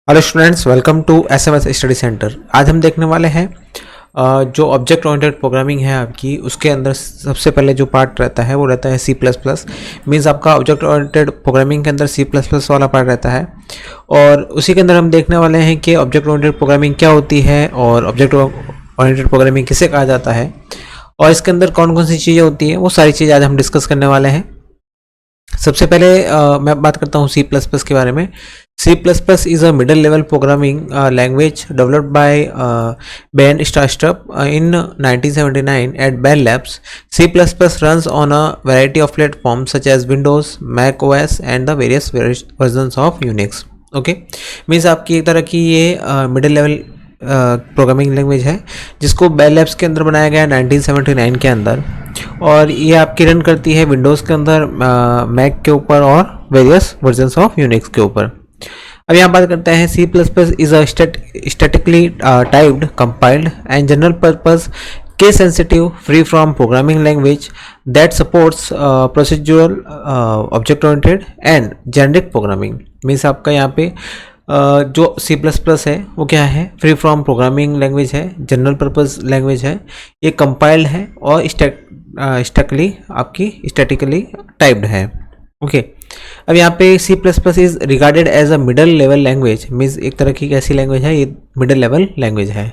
Hello students, welcome to SMS study centre. आज हम देखने वाले हैं जो ऑब्जेक्ट ओरिएंटेड प्रोग्रामिंग है आपकी, उसके अंदर सबसे पहले जो पार्ट रहता है वो रहता है सी प्लस प्लस। मीन्स आपका ऑब्जेक्ट ओरिएंटेड प्रोग्रामिंग के अंदर सी प्लस प्लस वाला पार्ट रहता है और उसी के अंदर हम देखने वाले हैं कि ऑब्जेक्ट ओरिएंटेड प्रोग्रामिंग क्या होती है और ऑब्जेक्ट ओरिएंटेड प्रोग्रामिंग किसे कहा जाता है और इसके अंदर कौन कौन सी चीज़ें होती हैं, वो सारी चीज़ें आज हम डिस्कस करने वाले हैं। सबसे पहले मैं बात करता हूँ सी प्लस प्लस के बारे में। C++ is a middle level programming language developed by Ben Strastrup in 1979 at Bell Labs. C++ runs on a variety of platforms such as Windows, Mac OS and the various versions of Unix. Okay, means आपकी एक तरह की ये middle level programming language है जिसको bell labs के अंदर बनाया गया 1979 के अंदर, और ये आपकी रन करती है विंडोज़ के अंदर, मैक के ऊपर और वेरियस वर्जन्स ऑफ यूनिक्स के ऊपर। अब यहाँ बात करते हैं C plus plus is a statically typed compiled and general purpose case sensitive free from programming language that supports procedural object oriented and generic programming. Means आपका यहाँ पे जो सी प्लस प्लस है वो क्या है, फ्री फ्रॉम प्रोग्रामिंग लैंग्वेज है, general purpose language है, ये कंपाइल्ड है और स्टैटिकली टाइप्ड है। ओके, अब यहाँ पे C plus plus is regarded as a middle level language. Means एक तरह की कैसी लैंग्वेज है, ये मिडल लेवल लैंग्वेज है।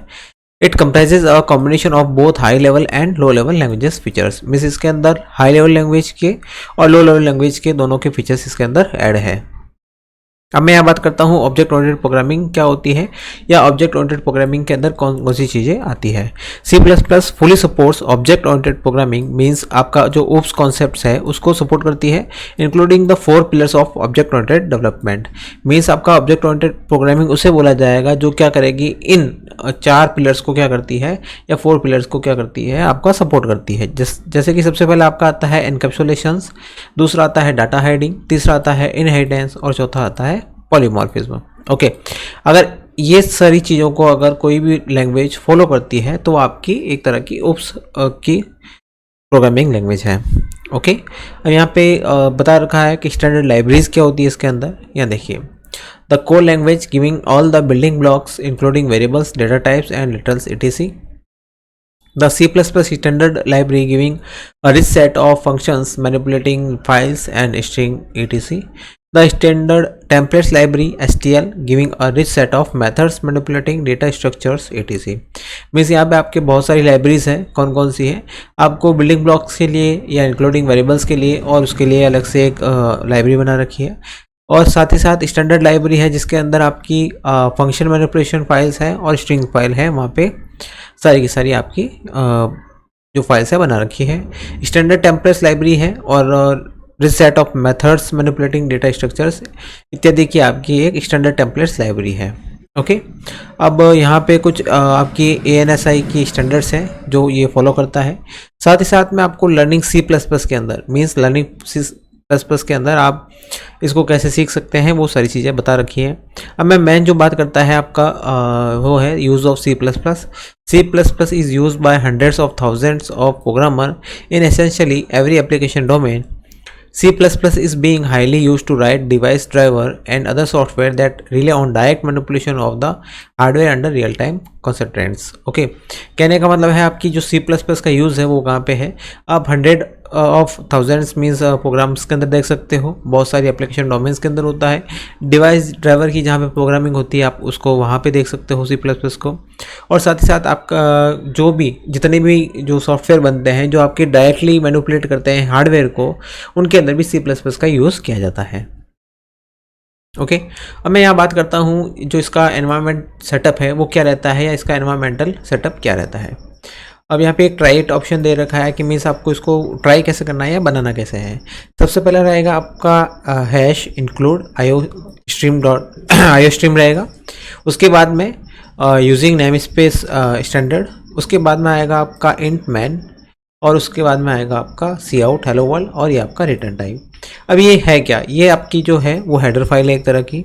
It comprises a combination of both high level and low level languages features. Means इसके अंदर हाई लेवल लैंग्वेज के और लो लेवल लैंग्वेज के दोनों के फीचर्स इसके अंदर ऐड है। अब मैं यहाँ बात करता हूँ ऑब्जेक्ट ओरिएंटेड प्रोग्रामिंग क्या होती है या ऑब्जेक्ट ओरिएंटेड प्रोग्रामिंग के अंदर कौन कौन सी चीज़ें आती है। C plus plus fully supports object oriented programming. Means आपका जो ओप्स कॉन्सेप्ट्स है उसको सपोर्ट करती है, including the 4 pillars of object oriented development. Means आपका ऑब्जेक्ट ओरिएंटेड प्रोग्रामिंग उसे बोला जाएगा जो क्या करेगी, इन 4 पिलर्स को क्या करती है या 4 पिलर्स को क्या करती है, आपका सपोर्ट करती है। जैसे कि सबसे पहले आपका आता है एनकैप्सुलेशंस, दूसरा आता है डाटा हाइडिंग, तीसरा आता है इनहेरिटेंस और चौथा आता है पॉलीमॉर्फिज्म। ओके, अगर ये सारी चीज़ों को अगर कोई भी लैंग्वेज फॉलो करती है तो आपकी एक तरह की ओप्स की प्रोग्रामिंग लैंग्वेज है। ओके, अब यहाँ पे बता रखा है कि स्टैंडर्ड लाइब्रेरीज क्या होती है इसके अंदर। यहाँ देखिए, the core language giving all the building blocks including variables, data types and literals etc. The C++ standard library giving a rich set of functions manipulating files and string etc. The standard templates library STL giving a rich set of methods manipulating data structures etc. Means यहाँ पे आपके बहुत सारी libraries हैं। कौन कौन सी है, आपको बिल्डिंग ब्लॉक्स के लिए या इंक्लूडिंग वेरिएबल्स के लिए और उसके लिए अलग से एक लाइब्रेरी बना रखी है, और साथ ही साथ स्टैंडर्ड लाइब्रेरी है जिसके अंदर आपकी फंक्शन मैनिपुलेशन फाइल्स है और स्ट्रिंग फाइल है, वहाँ पे सारी की सारी आपकी जो फाइल्स है बना रखी है। स्टैंडर्ड टेम्पलेट्स लाइब्रेरी है और rich set of methods manipulating data structures इत्यादि की आपकी एक स्टैंडर्ड टेम्पलेट्स लाइब्रेरी है। ओके, अब यहाँ पे कुछ आपकी ANSI की स्टैंडर्ड्स हैं जो ये फॉलो करता है। साथ ही साथ में आपको लर्निंग C++ के अंदर, मीन्स लर्निंग C++ के अंदर आप इसको कैसे सीख सकते हैं वो सारी चीज़ें बता रखी हैं। अब मैं मेन जो बात करता है आपका वो है use of C++। C++ is used by hundreds of thousands of programmers in essentially every application domain. C++ is being highly used to write device driver and other software that rely on direct manipulation of the hardware under real time constraints. Okay, कहने का मतलब है आपकी जो C++ का use है वो कहाँ पे है, आप 100 ऑफ थाउजेंड्स मीन्स प्रोग्राम्स के अंदर देख सकते हो, बहुत सारी एप्लीकेशन डोमेन्स के अंदर होता है। डिवाइस ड्राइवर की जहाँ पे प्रोग्रामिंग होती है आप उसको वहाँ पे देख सकते हो C++ को, और साथ ही साथ आपका जो भी जितने भी जो सॉफ्टवेयर बनते हैं जो आपके डायरेक्टली मैनिपुलेट करते हैं हार्डवेयर को, उनके अंदर भी C++ का यूज़ किया जाता है। ओके, अब मैं यहाँ बात करता हूँ जो इसका एनवायरनमेंट सेटअप है वो क्या रहता है या इसका एनवायरमेंटल सेटअप क्या रहता है। अब यहाँ पे एक ट्राई इट ऑप्शन दे रखा है कि मीन्स आपको इसको ट्राई कैसे करना है या बनाना कैसे है। सबसे पहले रहेगा आपका हैश इंक्लूड IOStream रहेगा, उसके बाद में यूजिंग नेम स्पेस स्टैंडर्ड, उसके बाद में आएगा आपका इंट मैन, और उसके बाद में आएगा आपका सी आउट हेलो वर्ल्ड, और ये आपका रिटर्न टाइप। अब ये है क्या, ये आपकी जो है वो हेडर फाइल है एक तरह की,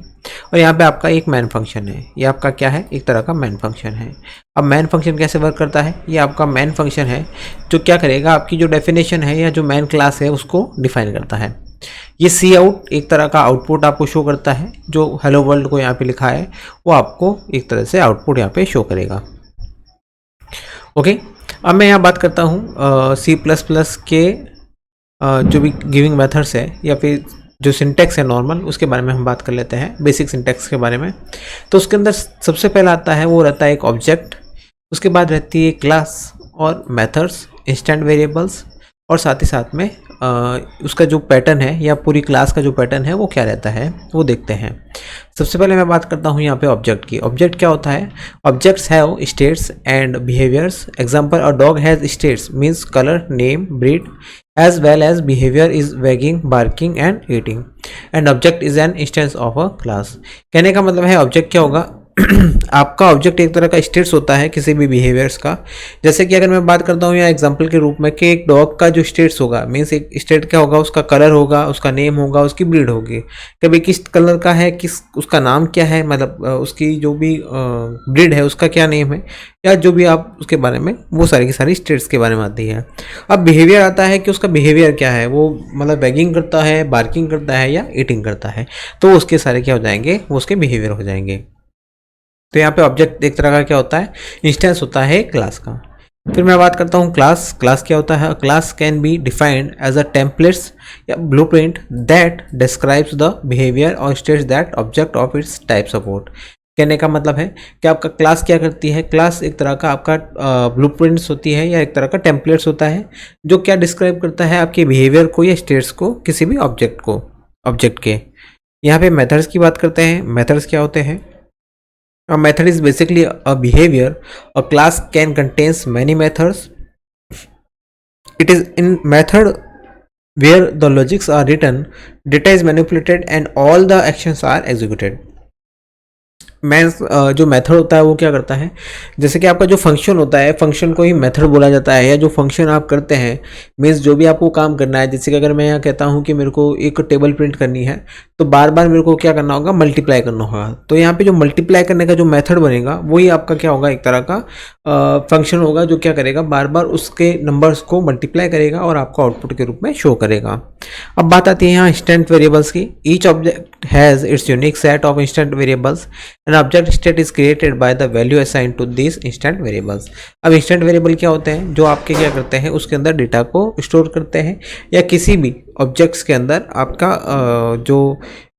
और यहाँ पे आपका एक मैन फंक्शन है, ये आपका क्या है, एक तरह का मैन फंक्शन है। अब मैन फंक्शन कैसे वर्क करता है, ये आपका मैन फंक्शन है जो क्या करेगा, आपकी जो डेफिनेशन है या जो मैन क्लास है उसको डिफाइन करता है। ये सी आउट एक तरह का आउटपुट आपको शो करता है, जो हेलो वर्ल्ड को यहाँ पे लिखा है वो आपको एक तरह से आउटपुट यहाँ पे शो करेगा। ओके, अब मैं यहाँ बात करता हूँ सी प्लस प्लस के जो भी गिविंग मेथड्स है या फिर जो सिंटेक्स है नॉर्मल, उसके बारे में हम बात कर लेते हैं, बेसिक सिंटेक्स के बारे में। तो उसके अंदर सबसे पहला आता है वो रहता है एक ऑब्जेक्ट, उसके बाद रहती है क्लास और मेथड्स, इंस्टेंट वेरिएबल्स, और साथ ही साथ में उसका जो पैटर्न है या पूरी क्लास का जो पैटर्न है वो क्या रहता है वो देखते हैं। सबसे पहले मैं बात करता हूँ यहाँ पे ऑब्जेक्ट की। ऑब्जेक्ट क्या होता है? Objects have states and behaviours. Example, a dog has states means colour, name, breed, as well as behavior is wagging, barking and eating, and object is an instance of a class। कहने का मतलब है object क्या होगा आपका object एक तरह का स्टेट्स होता है किसी भी बिहेवियर्स का। जैसे कि अगर मैं बात करता हूँ या एग्जांपल के रूप में कि एक डॉग का जो स्टेट्स होगा मीन्स एक स्टेट क्या होगा, उसका कलर होगा, उसका नेम होगा, उसकी ब्रीड होगी, कभी किस कलर का है, किस उसका नाम क्या है, मतलब उसकी जो भी ब्रीड है उसका क्या नेम है, या जो भी आप उसके बारे में वो सारी की सारी स्टेट्स के बारे में आती है। अब बिहेवियर आता है कि उसका बिहेवियर क्या है, वो मतलब बैगिंग करता है, बार्किंग करता है या ईटिंग करता है, तो उसके सारे क्या हो जाएंगे, वो उसके बिहेवियर हो जाएंगे। तो यहाँ पे ऑब्जेक्ट एक तरह का क्या होता है, इंस्टेंस होता है क्लास का। फिर मैं बात करता हूँ क्लास। क्लास क्या होता है? Class can be defined as a templates या blueprint that describes the behaviour और states that object of its type support. कहने का मतलब है कि आपका क्लास क्या करती है, क्लास एक तरह का आपका ब्लूप्रिंट्स होती है या एक तरह का टेम्पलेट्स होता है जो क्या डिस्क्राइब करता है आपके बिहेवियर को या स्टेट्स को किसी भी ऑब्जेक्ट को, ऑब्जेक्ट के। यहाँ पे मेथड्स की बात करते हैं। मेथड्स क्या होते हैं? A method is basically a behavior. A class can contains many methods. It is in method where the logics are written, data is manipulated and all the actions are executed. जो method होता है वो क्या करता है, जैसे कि आपका जो फंक्शन होता है, फंक्शन को ही मेथड बोला जाता है, या जो फंक्शन आप करते हैं मीन्स जो भी आपको काम करना है। जैसे कि अगर मैं यहाँ कहता हूँ कि मेरे को एक टेबल प्रिंट करनी है तो बार बार मेरे को क्या करना होगा, मल्टीप्लाई करना होगा। तो यहाँ पे जो मल्टीप्लाई करने का जो मेथड बनेगा वही आपका क्या होगा, एक तरह का फंक्शन होगा जो क्या करेगा, बार बार उसके नंबर्स को मल्टीप्लाई करेगा और आपको आउटपुट के रूप में शो करेगा। अब बात आती है यहाँ इंस्टेंट वेरिएबल्स की। Each object has its unique set of instant variables and object state is created by the value assign to this instant variables. अब इंस्टेंट वेरिएबल क्या होते हैं, जो आपके क्या करते हैं, उसके अंदर डेटा को स्टोर करते हैं या किसी भी ऑब्जेक्ट्स के अंदर आपका जो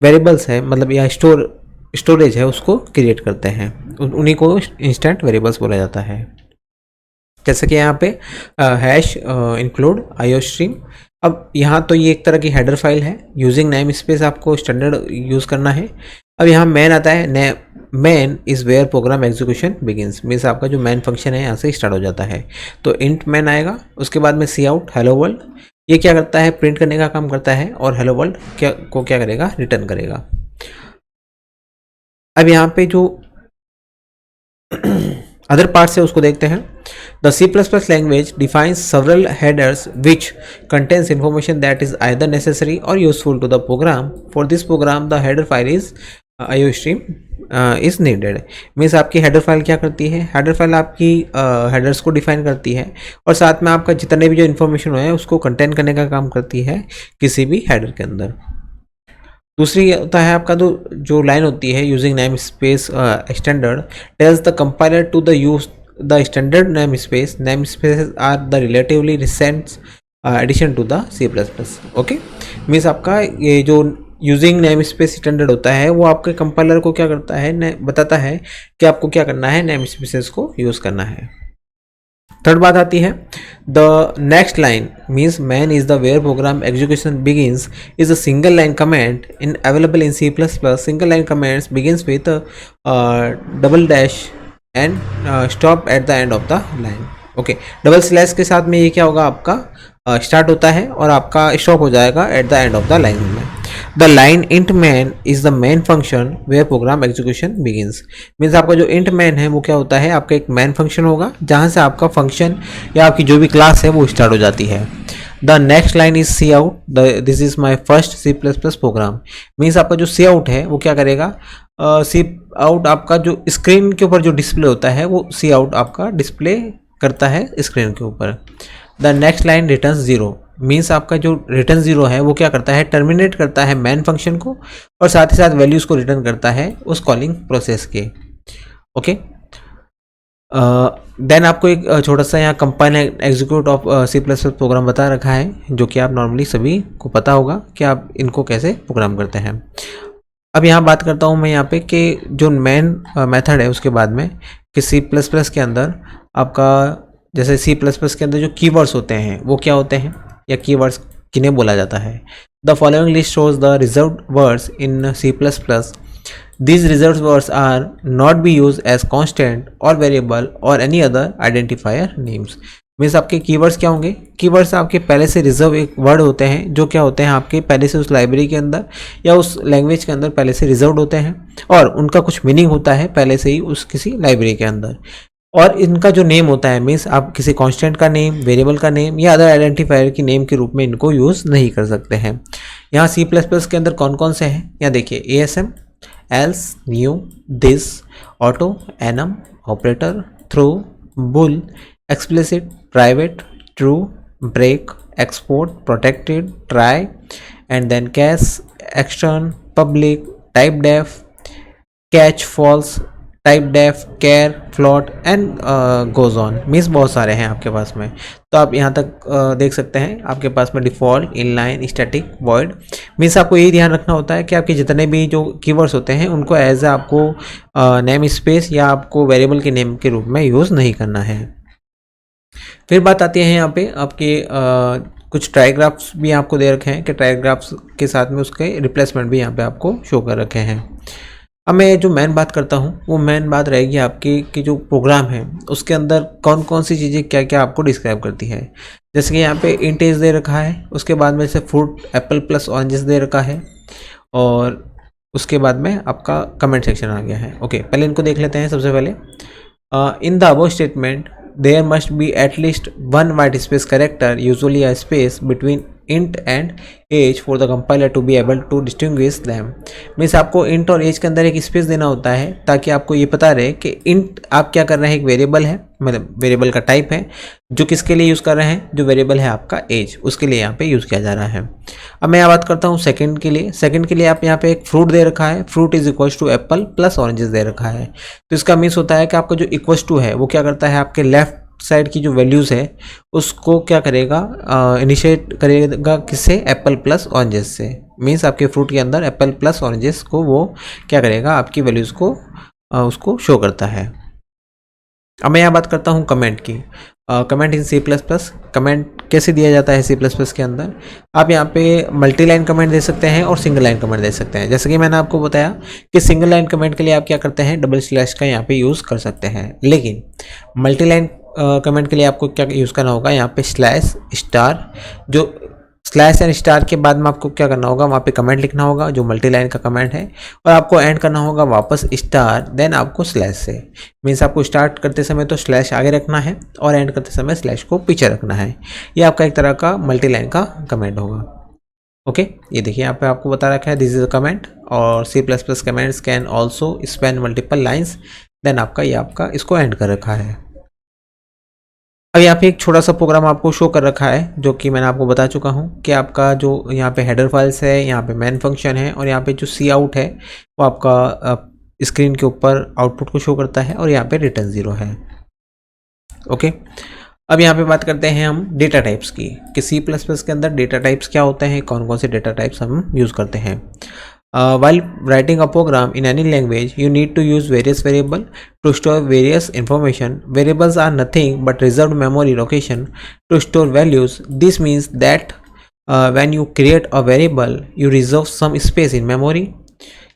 वेरिएबल्स है मतलब या स्टोरेज है उसको क्रिएट करते हैं, उन्हीं को इंस्टेंट वेरिएबल्स बोला जाता है। जैसे कि यहाँ पे हैश इंक्लूड आईओस्ट्रीम। अब यहाँ तो ये एक तरह की हेडर फाइल है, यूजिंग नेम स्पेस आपको स्टैंडर्ड यूज़ करना है। अब यहाँ मैन आता है, main is where program execution begins, means आपका जो मैन फंक्शन है यहाँ से स्टार्ट हो जाता है। तो इंट मैन आएगा, उसके बाद में सी आउट हेलो वर्ल्ड, ये क्या करता है, प्रिंट करने का काम करता है और हेलो वर्ल्ड क्या करेगा, रिटर्न करेगा। अब यहाँ पे जो अदर पार्ट्स है उसको देखते हैं। The C++ language defines several headers which contains information that is either necessary or useful to the program. For this program, the header file is IOStream is needed. Means आपकी header file क्या करती है, header file आपकी headers को define करती है और साथ में आपका जितने भी जो इन्फॉर्मेशन है उसको कंटेन करने का काम करती है किसी भी हेडर के अंदर। दूसरी होता है आपका जो लाइन होती है, using name space standard tells the compiler to the use the standard name space are the relatively recent addition to the C++। Okay, means आपका ये जो यूजिंग नेम स्पेस स्टैंडर्ड होता है वो आपके कंपाइलर को क्या करता है, बताता है कि आपको क्या करना है, नेम स्पेसेस को यूज़ करना है। थर्ड बात आती है the next line means main is the where program execution begins is a single line comment in available in C++। Single line comments begins with double dash and stop at the end of the line. Okay, double slash के साथ में ये क्या होगा, आपका start होता है और आपका स्टॉप हो जाएगा at the end of the line में। The line int main is the main function where program execution begins. Means आपका जो इंट मैन है वो क्या होता है, आपका एक मैन फंक्शन होगा जहाँ से आपका फंक्शन या आपकी जो भी क्लास है वो स्टार्ट हो जाती है। The next line is C out, this is my first C++ program. Means आपका जो सी आउट है वो क्या करेगा, सी आउट आपका जो स्क्रीन के ऊपर जो डिस्प्ले होता है वो सी आउट आपका डिस्प्ले करता है स्क्रीन के ऊपर। The next line returns 0, means आपका जो रिटर्न जीरो है वो क्या करता है, टर्मिनेट करता है मैन फंक्शन को और साथ ही साथ वैल्यूज को रिटर्न करता है उस कॉलिंग प्रोसेस के। ओके, देन आपको एक छोटा सा यहाँ compile execute of C plus plus program बता रखा है, जो कि आप नॉर्मली सभी को पता होगा कि आप इनको कैसे प्रोग्राम करते हैं। अब यहाँ बात करता हूँ मैं यहाँ पे कि जो मेन मेथड है उसके बाद में कि सी प्लस प्लस के अंदर आपका जैसे सी प्लस प्लस के अंदर जो कीवर्ड्स होते हैं वो क्या होते हैं या कीवर्ड्स किन्हें बोला जाता है। The following list shows the reserved words in C plus plus. These reserved words are not be used as constant or variable or any other identifier names। Means आपके कीवर्ड्स क्या होंगे, कीवर्ड्स आपके पहले से रिजर्व एक word होते हैं जो क्या होते हैं आपके पहले से उस लाइब्रेरी के अंदर या उस लैंग्वेज के अंदर पहले से रिजर्व्ड होते हैं और उनका कुछ मीनिंग होता है पहले से ही उस किसी लाइब्रेरी के अंदर। और इनका जो नेम होता है मीन्स आप किसी कांस्टेंट का नेम, वेरिएबल का नेम या अदर आइडेंटिफायर की नेम के रूप में इनको यूज़ नहीं कर सकते हैं। यहाँ सी प्लस प्लस के अंदर कौन कौन से हैं, यहाँ देखिए ASM, else, new, this, auto, enum, operator, through, bool, explicit, private, true, break, export, protected, try, and then cache, extern, public, type def, catch, false, typedef, char, float and goes on. मीन्स बहुत सारे हैं आपके पास में, तो आप यहाँ तक देख सकते हैं आपके पास में default, inline, static, void. Means आपको यही ध्यान रखना होता है कि आपके जितने भी जो कीवर्ड्स होते हैं उनको एज ए आपको नेम स्पेस या आपको वेरिएबल के नेम के रूप में यूज़ नहीं करना है। फिर बात आती है यहाँ पे आपके कुछ ट्राईग्राफ्स भी आपको दे रखे हैं कि ट्राईग्राफ्स के साथ में उसके रिप्लेसमेंट भी यहाँ पे आपको शो कर रखे हैं। अब मैं जो मेन बात करता हूँ वो मेन बात रहेगी आपकी कि जो प्रोग्राम है उसके अंदर कौन कौन सी चीज़ें क्या क्या आपको डिस्क्राइब करती है। जैसे कि यहाँ पे इंट एज दे रखा है, उसके बाद में से फ्रूट एप्पल प्लस ऑरेंजेस दे रखा है और उसके बाद में आपका कमेंट सेक्शन आ गया है। ओके, पहले इनको देख लेते हैं। सबसे पहले in the above statement there must be at least one white space character, usually a space between int and age for the compiler to be able to distinguish them। Means आपको int और age के अंदर एक space देना होता है ताकि आपको ये पता रहे कि int आप क्या कर रहे हैं, एक वेरिएबल है, मतलब वेरिएबल का टाइप है जो किसके लिए यूज़ कर रहे हैं, जो वेरिएबल है आपका एज, उसके लिए यहाँ पे यूज़ किया जा रहा है। अब मैं यहाँ बात करता हूँ सेकंड के लिए। सेकंड के लिए आप यहाँ पे एक फ्रूट दे रखा है, fruit is equals to apple plus oranges दे रखा है। तो इसका मीन्स होता है कि आपका जो इक्वल्स टू है वो क्या करता है, आपके लेफ्ट साइड की जो वैल्यूज़ है उसको क्या करेगा, इनिशिएट करेगा किससे, एप्पल प्लस ऑरेंजेस से। मीन्स आपके फ्रूट के अंदर एप्पल प्लस ऑरेंजेस को वो क्या करेगा, आपकी वैल्यूज़ को उसको शो करता है। अब मैं यहाँ बात करता हूँ कमेंट की। Comment in C plus plus, comment कैसे दिया जाता है सी प्लस प्लस के अंदर। आप यहाँ पे मल्टी लाइन कमेंट दे सकते हैं और सिंगल लाइन कमेंट दे सकते हैं। जैसे कि मैंने आपको बताया कि सिंगल लाइन कमेंट के लिए आप क्या करते हैं, डबल स्लैश का यहाँ पे यूज़ कर सकते हैं, लेकिन मल्टी लाइन कमेंट के लिए आपको क्या यूज़ करना होगा, यहाँ पे स्लैश स्टार, जो स्लैश एंड स्टार के बाद में आपको क्या करना होगा, वहाँ पे कमेंट लिखना होगा जो मल्टी लाइन का कमेंट है, और आपको एंड करना होगा वापस स्टार, देन आपको स्लैश से। मीन्स आपको स्टार्ट करते समय तो स्लैश आगे रखना है और एंड करते समय स्लैश को पीछे रखना है। ये आपका एक तरह का मल्टी लाइन का कमेंट होगा। ओके, ये देखिए यहाँ पे आपको बता रखा है दिस इज अ कमेंट, और C plus plus comments can also span multiple lines, then आपका ये आपका इसको एंड कर रखा है। अब यहाँ पे एक छोटा सा प्रोग्राम आपको शो कर रखा है जो कि मैंने आपको बता चुका हूँ कि आपका जो यहाँ पे हेडर फाइल्स है, यहाँ पे मेन फंक्शन है, और यहाँ पे जो सी आउट है वो आपका स्क्रीन के ऊपर आउटपुट को शो करता है, और यहाँ पे रिटर्न 0 है। ओके, अब यहाँ पे बात करते हैं हम डेटा टाइप्स की कि सी प्लस प्लस के अंदर डेटा टाइप्स क्या होते हैं, कौन कौन से डेटा टाइप्स हम यूज़ करते हैं। While writing a program in any language, you need to use various variables to store various information. Variables are nothing but reserved memory location to store values. This means that when you create a variable, you reserve some space in memory.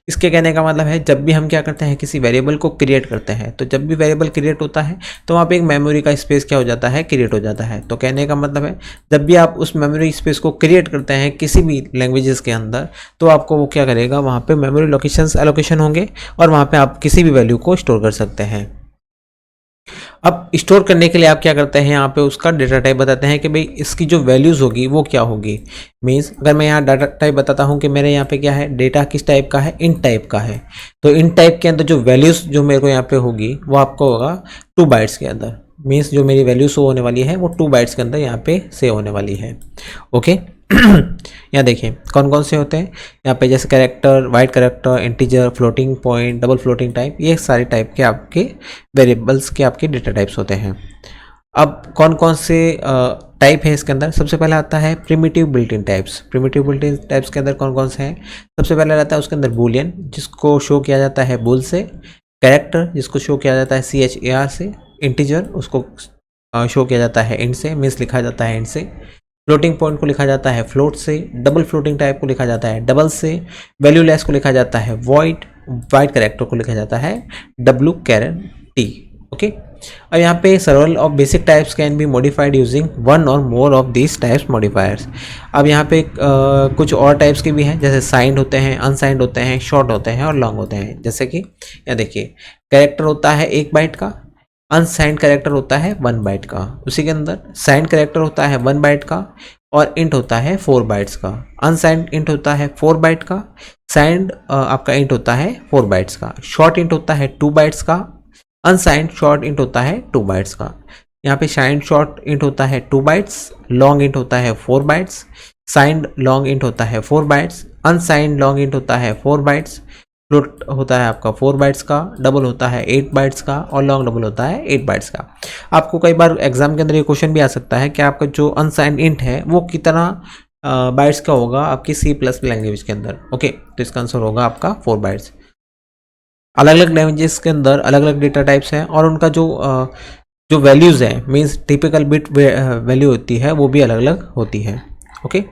इसके कहने का मतलब है जब भी हम क्या करते हैं, किसी वेरिएबल को क्रिएट करते हैं, तो जब भी वेरिएबल क्रिएट होता है तो वहाँ पे एक मेमोरी का स्पेस क्या हो जाता है, क्रिएट हो जाता है। तो कहने का मतलब है जब भी आप उस मेमोरी स्पेस को क्रिएट करते हैं किसी भी लैंग्वेजेस के अंदर, तो आपको वो क्या करेगा, वहाँ पे मेमोरी लोकेशंस एलोकेशन होंगे और वहाँ पे आप किसी भी वैल्यू को स्टोर कर सकते हैं। अब स्टोर करने के लिए आप क्या करते हैं, यहाँ पे उसका डेटा टाइप बताते हैं कि भाई इसकी जो वैल्यूज़ होगी वो क्या होगी। मीन्स अगर मैं यहाँ डाटा टाइप बताता हूँ कि मेरे यहाँ पे क्या है, डेटा किस टाइप का है, इन टाइप का है, तो इन टाइप के अंदर जो वैल्यूज़ जो मेरे को यहाँ पे होगी वो आपको होगा 2 बाइट्स के अंदर। मीन्स जो मेरी वैल्यू शो होने वाली है वो 2 बाइट्स के अंदर यहाँ पे सेव होने वाली है। ओके यहाँ देखिए कौन कौन से होते हैं यहाँ पे, जैसे character, white character, integer, floating point, double floating type, ये सारे टाइप के आपके वेरिएबल्स के आपके डेटा टाइप्स होते हैं। अब कौन कौन से टाइप है इसके अंदर, सबसे पहले आता है primitive built in types. Primitive built in types के अंदर कौन कौन से हैं, सबसे पहले रहता है उसके अंदर बूलियन, जिसको शो किया जाता है बुल से, कैरेक्टर जिसको शो किया जाता है CHAR से, इंटीजर उसको शो किया जाता है इंट से, मीन्स लिखा जाता है इंट से, फ्लोटिंग पॉइंट को लिखा जाता है फ्लोट से, डबल फ्लोटिंग टाइप को लिखा जाता है डबल से, वैल्यूलेस को लिखा जाता है वॉइड, वाइट कैरेक्टर को लिखा जाता है WT। ओके, और यहाँ पे several of basic types can be modified using one or more of these types modifiers। अब यहाँ पे कुछ और टाइप्स के भी हैं, जैसे साइंड होते हैं, अनसाइंड होते हैं, शॉर्ट होते हैं और लॉन्ग होते हैं। जैसे कि यहाँ देखिए कैरेक्टर होता है 1 बाइट का, अनसाइंड कैरेक्टर होता है 1 बाइट का, उसी के अंदर साइंड कैरेक्टर होता है 1 बाइट का, और इंट होता है 4 बाइट्स का। अनसाइंड इंट होता है 4 बाइट का, साइंड आपका इंट होता है 4 बाइट्स का, शॉर्ट इंट होता है 2 बाइट्स का, अनसाइंड शॉर्ट इंट होता है 2 बाइट्स का। यहाँ पे साइंड शॉर्ट इंट होता है 2 बाइट्स, लॉन्ग इंट होता है 4 बाइट्स, साइंड लॉन्ग इंट होता है 4 बाइट्स, अनसाइंड लॉन्ग इंट होता है 4 बाइट्स, फ्लोट होता है आपका 4 बाइट्स का, डबल होता है 8 बाइट्स का, और लॉन्ग डबल होता है 8 बाइट्स का। आपको कई बार एग्जाम के अंदर ये क्वेश्चन भी आ सकता है कि आपका जो अनसाइंड इंट है वो कितना बाइट्स का होगा आपकी C+ लैंग्वेज के अंदर। ओके, तो इसका आंसर होगा आपका 4 बाइट्स। अलग अलग लैंग्वेजेस के अंदर अलग अलग डेटा टाइप्स हैं, और उनका जो वैल्यूज़ है, मीन्स टिपिकल बिट वैल्यू होती है वो भी अलग अलग होती है। ओके,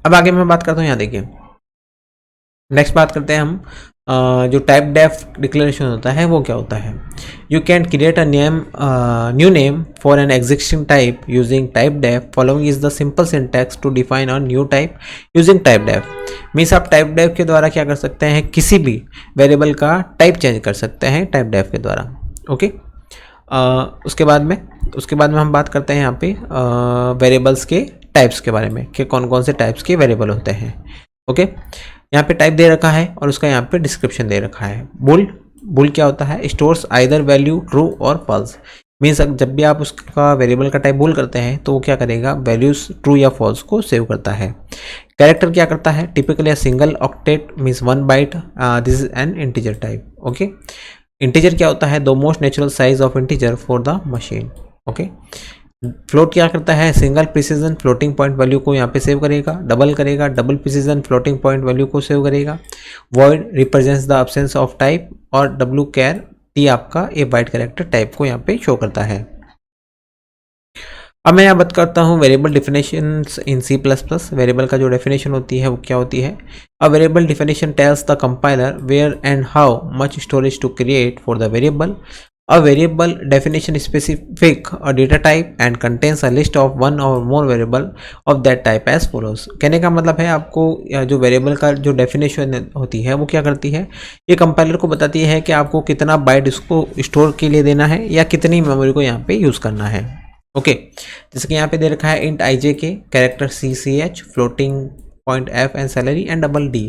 अब आगे मैं बात करता हूँ, यहाँ देखिए नेक्स्ट बात करते हैं हम जो टाइप डेफ डिक्लेरेशन होता है वो क्या होता है। You can create a new name for an existing type using typedef. Following is the simple syntax to define a new type using typedef. Means आप टाइप डेफ के द्वारा क्या कर सकते हैं, किसी भी वेरिएबल का टाइप चेंज कर सकते हैं टाइप डेफ के द्वारा। ओके, उसके बाद में हम बात करते हैं यहाँ पे वेरिएबल्स के टाइप्स के बारे में कि कौन कौन से टाइप्स के वेरिएबल होते हैं। ओके, यहाँ पे टाइप दे रखा है और उसका यहाँ पे डिस्क्रिप्शन दे रखा है। बुल क्या होता है, स्टोर्स आइदर वैल्यू ट्रू और फॉल्स। मीन्स जब भी आप उसका वेरिएबल का टाइप बुल करते हैं तो वो क्या करेगा, वैल्यूज ट्रू या फॉल्स को सेव करता है। कैरेक्टर क्या करता है, typically single octet means 1 byte, this is an integer type. Okay, integer क्या होता है, the most natural size of integer for the machine. Okay, float क्या करता है, single precision floating point value को यहाँ पे सेव करेगा, double precision floating point value को सेव करेगा। Void represents the absence of type, और WT आपका ये बाइट कैरेक्टर टाइप को यहाँ पे शो करता है। अब मैं यहाँ बात करता हूँ variable definitions in C++। Variable का जो डेफिनेशन होती है वो क्या होती है। A variable definition tells the compiler where and how much storage to create for the variable. A variable definition specific a data type and contains a list of one or more variable of that type as follows। कहने का मतलब है आपको जो variable का जो definition होती है वो क्या करती है, ये कंपाइलर को बताती है कि आपको कितना बाइट इसको स्टोर के लिए देना है या कितनी मेमोरी को यहाँ पे यूज़ करना है। ओके, जैसे कि यहाँ पे दे रखा है int IJK, character CCH, floating point F and salary and DD।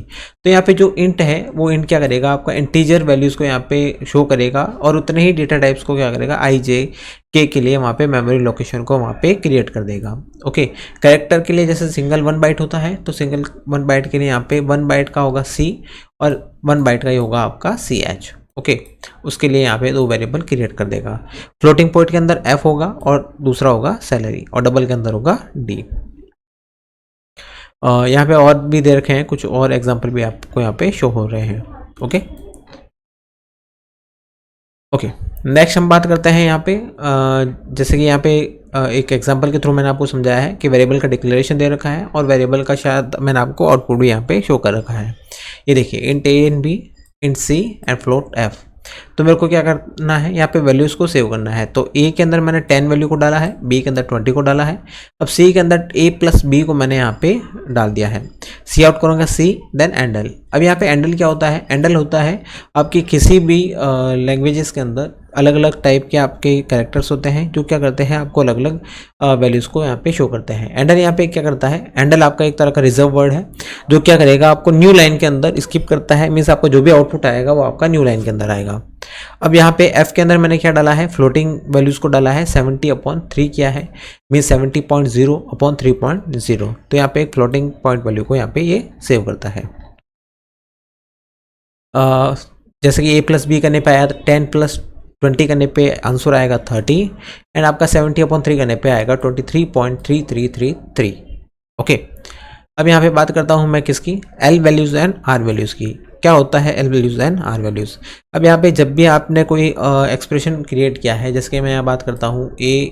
तो यहाँ पे जो इंट है वो इंट क्या करेगा, आपका इंटीजर वैल्यूज़ को यहाँ पे शो करेगा, और उतने ही डेटा टाइप्स को क्या करेगा, IJK के लिए वहाँ पे मेमोरी लोकेशन को वहाँ पे क्रिएट कर देगा। ओके, कैरेक्टर के लिए जैसे सिंगल 1 बाइट होता है तो सिंगल 1 बाइट के लिए यहाँ पे 1 बाइट का होगा C और 1 बाइट का ही होगा आपका CH। ओके, उसके लिए यहाँ पे 2 वेरिएबल क्रिएट कर देगा। फ्लोटिंग पॉइंट के अंदर F होगा और दूसरा होगा सैलरी, और डबल के अंदर होगा D। यहाँ पे और भी दे रखे हैं, कुछ और एग्जांपल भी आपको यहाँ पे शो हो रहे हैं। ओके ओके, नेक्स्ट हम बात करते हैं यहाँ पे जैसे कि यहाँ पे एक एग्जांपल के थ्रू मैंने आपको समझाया है कि वेरिएबल का डिक्लेरेशन दे रखा है और वेरिएबल का शायद मैंने आपको आउटपुट भी यहाँ पे शो कर रखा है। ये देखिए int A int B int C and float F। तो मेरे को क्या करना है, यहाँ पे वैल्यूज़ को सेव करना है। तो A के अंदर मैंने 10 वैल्यू को डाला है, B के अंदर 20 को डाला है। अब C के अंदर A प्लस B को मैंने यहाँ पे डाल दिया है। C आउट करूँगा C, देन एंडल। अब यहाँ पे एंडल क्या होता है, एंडल होता है आपकी किसी भी लैंग्वेजेस के अंदर अलग अलग टाइप के आपके कैरेक्टर्स होते हैं जो क्या करते हैं, आपको अलग अलग वैल्यूज़ को यहाँ पे शो करते हैं। एंडल यहाँ पे क्या करता है, एंडल आपका एक तरह का रिजर्व वर्ड है जो क्या करेगा, आपको न्यू लाइन के अंदर स्किप करता है, मीन्स आपको जो भी आउटपुट आएगा वो आपका न्यू लाइन के अंदर आएगा। अब यहाँ पे एफ के अंदर मैंने क्या डाला है, फ्लोटिंग वैल्यूज़ को डाला है, 70/3 किया है, मीन्स 70.0/3.0। तो यहाँ पे एक फ्लोटिंग पॉइंट वैल्यू को यहाँ पे ये सेव करता है। जैसे कि a+b करने पे आया 10+20 करने पे आंसर आएगा 30 एंड आपका 70/3 करने पे आएगा 23.3333। ओके, अब यहाँ पे बात करता हूँ मैं किसकी, L values and R values की। क्या होता है L values and R values. अब यहाँ पे जब भी आपने कोई एक्सप्रेशन क्रिएट किया है, जैसे कि मैं यहाँ बात करता हूँ a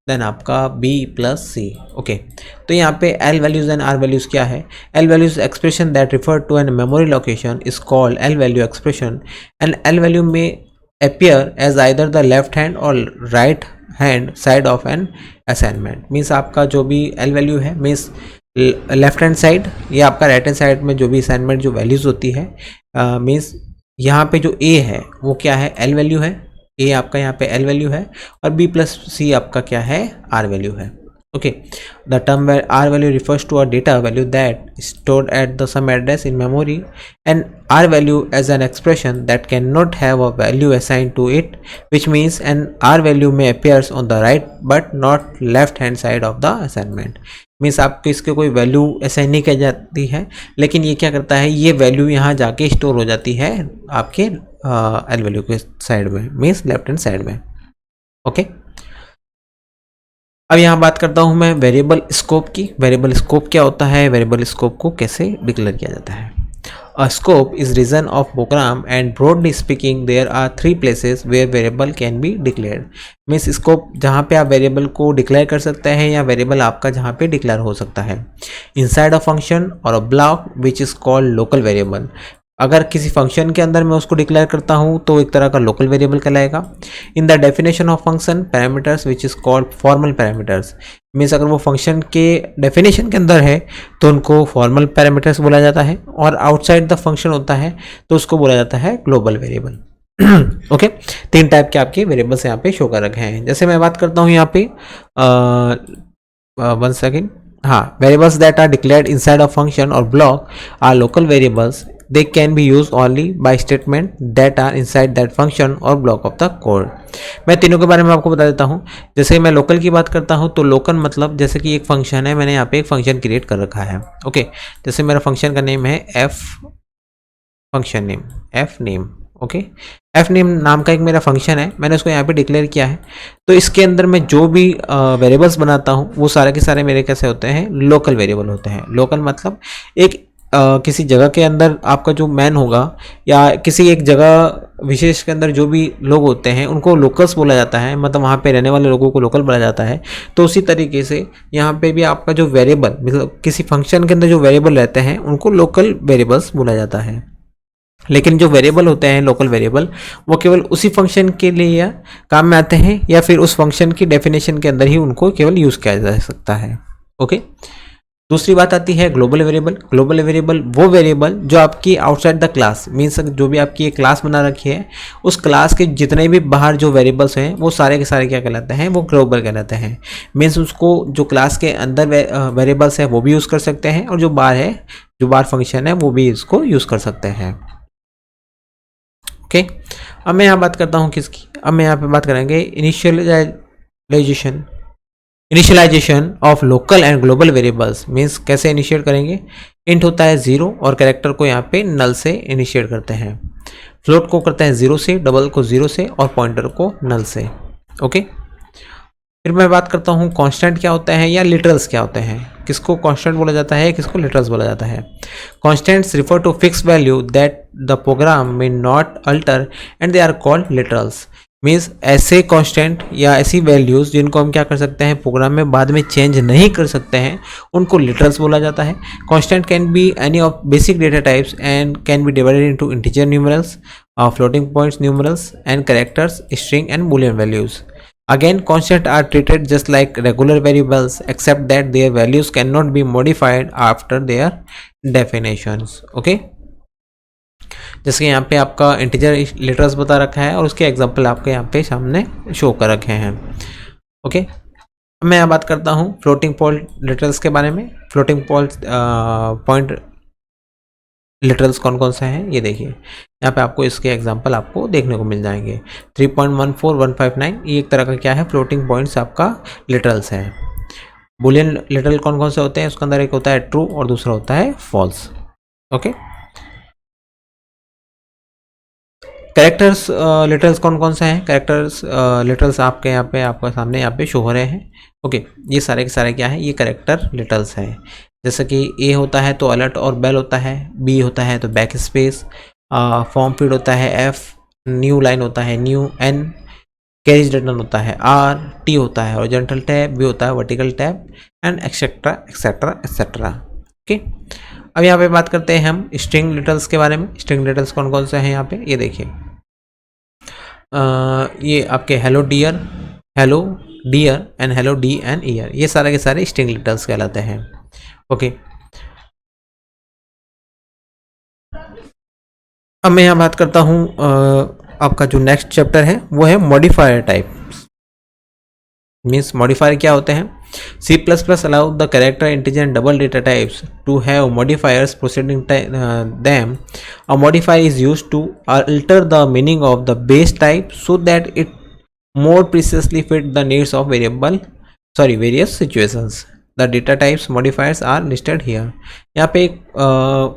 देन आपका b+c। ओके, तो यहाँ पे L values and R values क्या है, L values expression that refer to an memory location is called L value expression and L value में appear as either the left hand or right hand side of an assignment। Means आपका जो भी L value है, means left hand side या आपका right hand side में जो भी असाइनमेंट जो वैल्यूज़ होती है, मीन्स यहाँ पे जो ए है वो क्या है, एल वैल्यू है, ए आपका यहाँ पे एल वैल्यू है और b+c आपका क्या है, आर वैल्यू है। Okay, the term R value refers to a data value that stored at the some address in memory and r value as an expression that cannot have a value assigned to it, which means an r value may appears on the right but not left hand side of the assignment। Means आपको इसके कोई value assign नहीं की जाती है, लेकिन ये क्या करता है, ये वैल्यू यहाँ जाके स्टोर हो जाती है आपके एल वैल्यू के साइड में, मीन्स लेफ्ट हैंड साइड में। ओके, अब यहाँ बात करता हूँ मैं वेरिएबल स्कोप की। वेरिएबल स्कोप क्या होता है, वेरिएबल स्कोप को कैसे डिक्लेयर किया जाता है। A scope is region of program and broadly speaking there are 3 places where variable can be declared. Means scope जहाँ पे आप वेरिएबल को डिक्लेयर कर सकते हैं या वेरिएबल आपका जहाँ पे डिक्लेयर हो सकता है, इनसाइड अ फंक्शन और a block which is called local variable. अगर किसी फंक्शन के अंदर मैं उसको डिक्लेयर करता हूँ तो एक तरह का लोकल वेरिएबल कहलाएगा। In the definition of function parameters which is called formal parameters. Means अगर वो फंक्शन के डेफिनेशन के अंदर है तो उनको फॉर्मल पैरामीटर्स बोला जाता है, और आउटसाइड द फंक्शन होता है तो उसको बोला जाता है ग्लोबल वेरिएबल। ओके, 3 टाइप के आपके वेरिएबल्स यहाँ पे शो कर रखे हैं। जैसे मैं बात करता हूँ यहाँ पे 1 सेकेंड, हाँ, variables that are declared inside of function और block are local variables. They can be used only by statement that are inside that function or block of the code। मैं तीनों के बारे में आपको बता देता हूँ। जैसे मैं लोकल की बात करता हूँ तो लोकल मतलब जैसे कि एक फंक्शन है, मैंने यहाँ पे एक फंक्शन क्रिएट कर रखा है। ओके, जैसे मेरा फंक्शन का नेम है F, function name F name. Okay, F name नाम का एक मेरा फंक्शन है, मैंने उसको यहाँ पे डिक्लेयर किया है। तो इसके अंदर मैं जो भी वेरिएबल्स बनाता हूँ वो सारे के सारे मेरे कैसे होते हैं, लोकल वेरिएबल होते हैं। लोकल मतलब एक किसी जगह के अंदर आपका जो मैन होगा या किसी एक जगह विशेष के अंदर जो भी लोग होते हैं उनको लोकल्स बोला जाता है, मतलब वहाँ पे रहने वाले लोगों को लोकल बोला जाता है। तो उसी तरीके से यहाँ पे भी आपका जो वेरिएबल, मतलब किसी फंक्शन के अंदर जो वेरिएबल रहते हैं उनको लोकल वेरिएबल्स बोला जाता है। लेकिन जो वेरिएबल होते हैं लोकल वेरिएबल, वो केवल उसी फंक्शन के लिए या काम में आते हैं या फिर उस फंक्शन की डेफिनेशन के अंदर ही उनको केवल यूज़ किया जा सकता है। ओके, दूसरी बात आती है ग्लोबल वेरिएबल। ग्लोबल वेरिएबल वो वेरिएबल जो आपकी आउटसाइड द क्लास, मीन्स जो भी आपकी एक क्लास बना रखी है उस क्लास के जितने भी बाहर जो वेरिएबल्स हैं वो सारे के सारे क्या कहलाते हैं, वो ग्लोबल कहलाते हैं। मीन्स उसको जो क्लास के अंदर वेरिएबल्स है वो भी यूज़ कर सकते हैं और जो बाहर है, जो बाहर फंक्शन है वो भी इसको यूज़ कर सकते हैं। ओके, अब मैं यहाँ बात करता हूँ किसकी, अब मैं यहाँ पे बात करेंगे initialization of local and global variables. Means कैसे इनिशिएट करेंगे, इंट होता है 0 और कैरेक्टर को यहाँ पे नल से इनिशिएट करते हैं, फ्लोट को करते हैं 0 से, डबल को 0 से और पॉइंटर को नल से। ओके, फिर मैं बात करता हूँ कांस्टेंट क्या होता है या लिटरल्स क्या होते हैं। किसको कांस्टेंट बोला जाता है, किसको लिटरल्स बोला जाता है। Constants refer to fix value that the program may not alter and they are called literals. Means ऐसे कांस्टेंट या ऐसी वैल्यूज़ जिनको हम क्या कर सकते हैं, प्रोग्राम में बाद में चेंज नहीं कर सकते हैं, उनको लिटरल्स बोला जाता है। Constant can be any of basic data types and can be divided into integer numerals, floating points numerals and characters, string and Boolean values. Again, constants are treated just like regular variables except that their values cannot be modified after their definitions. Okay, जैसे कि यहाँ पे आपका integer letters बता रखा है और उसके एग्जांपल आपके यहाँ पे सामने शो कर रखे हैं। ओके, अब मैं यहाँ बात करता हूँ फ्लोटिंग पॉइंट लिटरल्स के बारे में। फ्लोटिंग पॉइंट लिटरल्स कौन कौन से हैं ये देखिए, यहाँ पे आपको इसके एग्जांपल आपको देखने को मिल जाएंगे। 3.14159 ये एक तरह का क्या है, फ्लोटिंग पॉइंट्स आपका लिटरल्स है। बुलियन लिटरल कौन कौन से होते हैं, उसके अंदर एक होता है ट्रू और दूसरा होता है फॉल्स। ओके, कैरेक्टर्स लिटरल्स कौन कौन से हैं, कैरेक्टर्स लिटरल्स आपके यहाँ पे आपका सामने यहाँ पे शो हो रहे हैं। ओके, ये सारे के सारे क्या है, ये कैरेक्टर लिटरल्स हैं। जैसे कि ए होता है तो अलर्ट और बेल होता है, बी होता है तो बैक स्पेस, फॉर्म फीड होता है एफ, न्यू लाइन होता है न्यू एन, कैरिज रिटर्न होता है आर, टी होता है हॉरिजॉन्टल टैब, बी होता है vertical tab and etcetera etcetera etcetera. Okay, अब यहाँ पे बात करते हैं हम स्ट्रिंग लिटरल्स के बारे में। स्ट्रिंग लिटरल्स कौन कौन से हैं यहाँ पे ये देखिए, ये आपके hello dear and hello D and year, ये सारे के सारे स्ट्रिंग लिटरल्स कहलाते हैं। ओके, अब मैं यहाँ बात करता हूँ आपका जो नेक्स्ट चैप्टर है वो है मॉडिफायर टाइप। मीन्स मॉडिफायर क्या होते हैं, C++ allow the character, integer and double data types to have modifiers preceding them. A modifier is used to alter the meaning of the base type so that it more precisely fit the needs of various situations. The data types modifiers are listed here. यहाँ पे एक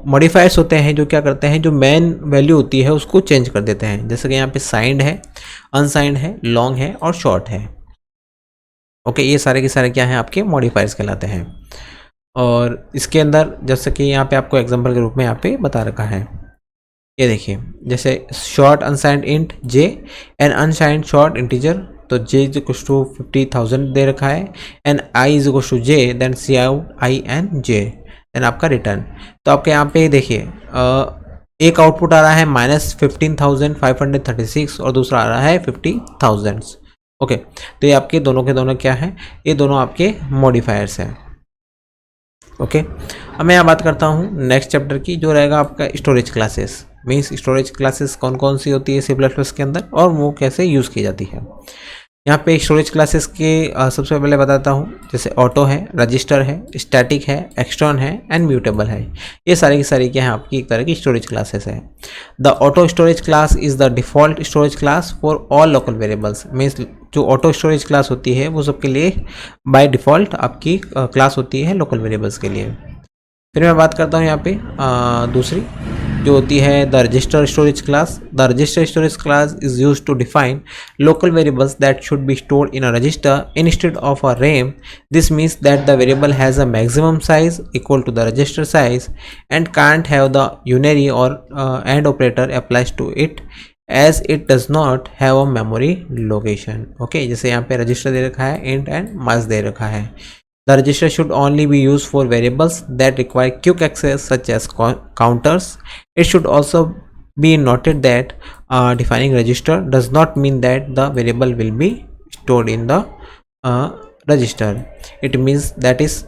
modifiers होते हैं जो क्या करते हैं, जो मेन वैल्यू होती है उसको चेंज कर देते हैं। जैसे कि यहाँ पे साइंड है, अनसाइंड है, लॉन्ग है और शॉर्ट है। ओके, ये सारे के सारे क्या हैं आपके मॉडिफायर्स कहलाते हैं। और इसके अंदर जैसे कि यहाँ पे आपको एग्जांपल के रूप में यहाँ पे बता रखा है, ये देखिए, जैसे short unsigned int J and unsigned short integer, तो जे इज इक्वल टू 50,000 दे रखा है and I is equal to J, then C out I N J, then आपका रिटर्न। तो आपके यहाँ पे देखिए एक आउटपुट आ रहा है -15,536 और दूसरा आ रहा है 50,000। ओके, तो ये आपके दोनों के दोनों क्या है, ये दोनों आपके मॉडिफायर्स हैं। ओके, अब मैं यहाँ बात करता हूँ नेक्स्ट चैप्टर की, जो रहेगा आपका storage classes. Means storage classes कौन कौन सी होती है C++ के अंदर और वो कैसे यूज़ की जाती है। यहाँ पे स्टोरेज क्लासेस के सबसे पहले बताता हूँ, जैसे ऑटो है, रजिस्टर है, स्टैटिक है, एक्सटर्न है एंड म्यूटेबल है। ये सारी की सारी क्या है आपकी एक तरह की स्टोरेज क्लासेस है। The auto storage class is the default storage class for all local variables. Means जो ऑटो स्टोरेज क्लास होती है वो सबके लिए बाय डिफ़ॉल्ट आपकी क्लास होती है लोकल वेरिएबल्स के लिए। फिर मैं बात करता हूँ यहाँ पे दूसरी जो होती है the register storage class. The register storage class is used to define local variables that should be stored in a register instead of a RAM. This means that the variable has a maximum size equal to the register size and can't have the unary और and operator applies to it as it does not have a memory location. Okay, जैसे यहाँ पे register दे रखा है, int and mass दे रखा है। The register should only be used for variables that require quick access such as counters. It should also be noted that defining register does not mean that the variable will be stored in the register. It means that is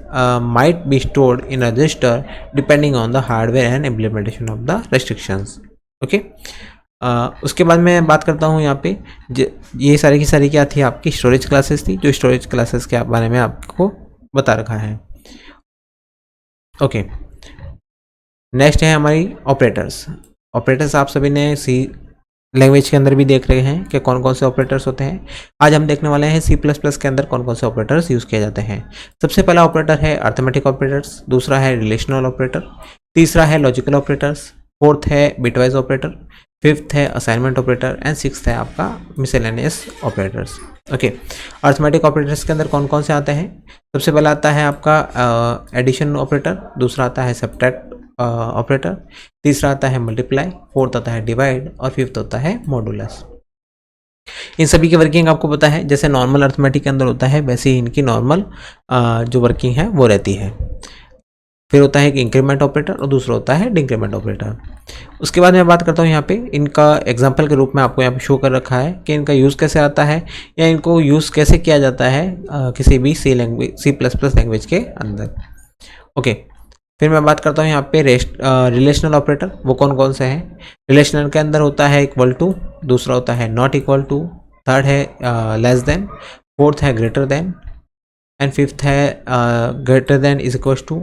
might be stored in a register depending on the hardware and implementation of the restrictions. Okay. उसके बाद मैं बात करता हूँ यहाँ पे ये सारी की सारी क्या थी आपकी स्टोरेज क्लासेस थी, जो स्टोरेज क्लासेस के बारे में आपको बता रखा है। ओके, नेक्स्ट है हमारी ऑपरेटर्स। ऑपरेटर्स आप सभी ने सी लैंग्वेज के अंदर भी देख रहे हैं कि कौन कौन से ऑपरेटर्स होते हैं। आज हम देखने वाले हैं C++ के अंदर कौन कौन से ऑपरेटर्स यूज़ किए जाते हैं। सबसे पहला ऑपरेटर है अर्थमेटिक ऑपरेटर्स, दूसरा है रिलेशनल ऑपरेटर, तीसरा है लॉजिकल ऑपरेटर्स, फोर्थ है बिटवाइज ऑपरेटर, फिफ्थ है असाइनमेंट ऑपरेटर एंड सिक्स्थ है आपका miscellaneous operators. Okay, arithmetic operators के अंदर कौन कौन से आते हैं। सबसे पहला आता है आपका एडिशन ऑपरेटर, दूसरा आता है सब्ट्रैक्ट ऑपरेटर, तीसरा आता है मल्टीप्लाई, फोर्थ आता है डिवाइड और फिफ्थ होता है मॉडुलस। इन सभी की वर्किंग आपको पता है, जैसे नॉर्मल अर्थमेटिक के अंदर होता है वैसे ही इनकी नॉर्मल जो वर्किंग है वो रहती है। फिर होता है एक इंक्रीमेंट ऑपरेटर और दूसरा होता है डिक्रीमेंट ऑपरेटर। उसके बाद मैं बात करता हूँ यहाँ पे इनका एग्जांपल के रूप में आपको यहाँ पे शो कर रखा है कि इनका यूज़ कैसे आता है या इनको यूज़ कैसे किया जाता है किसी भी C++ लैंग्वेज के अंदर। ओके, फिर मैं बात करता हूँ यहाँ पे रिलेशनल ऑपरेटर, वो कौन कौन से हैं। रिलेशनल के अंदर होता है इक्वल टू, दूसरा होता है नॉट इक्वल टू, थर्ड है लेस देन, फोर्थ है ग्रेटर देन, एंड फिफ्थ है greater than is equal to,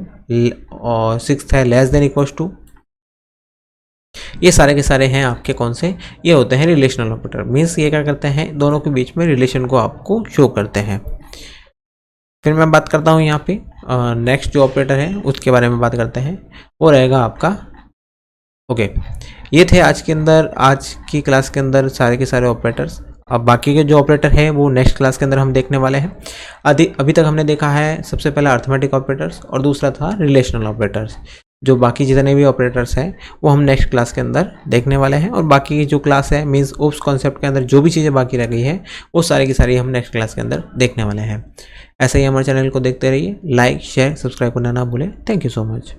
और सिक्स्थ है लेस देन इक्वल टू। ये सारे के सारे हैं आपके कौन से, ये होते हैं रिलेशनल ऑपरेटर। मीन्स ये क्या करते हैं, दोनों के बीच में रिलेशन को आपको शो करते हैं। फिर मैं बात करता हूँ यहाँ पे नेक्स्ट जो ऑपरेटर है उसके बारे में बात करते हैं, वो रहेगा आपका ओके। ये थे आज की क्लास के अंदर सारे के सारे ऑपरेटर्स। अब बाकी के जो ऑपरेटर है वो नेक्स्ट क्लास के अंदर हम देखने वाले हैं। अभी तक हमने देखा है सबसे पहला अर्थमेटिक ऑपरेटर्स और दूसरा था रिलेशनल ऑपरेटर्स। जो बाकी जितने भी ऑपरेटर्स हैं वो हम नेक्स्ट क्लास के अंदर देखने वाले हैं, और बाकी की जो क्लास है मीन्स ओप्स कॉन्सेप्ट के अंदर जो भी चीज़ें बाकी रह गई है वो सारी की सारी हम नेक्स्ट क्लास के अंदर देखने वाले हैं। ऐसे ही हमारे चैनल को देखते रहिए, लाइक शेयर सब्सक्राइब करना ना भूलें। Thank you so much.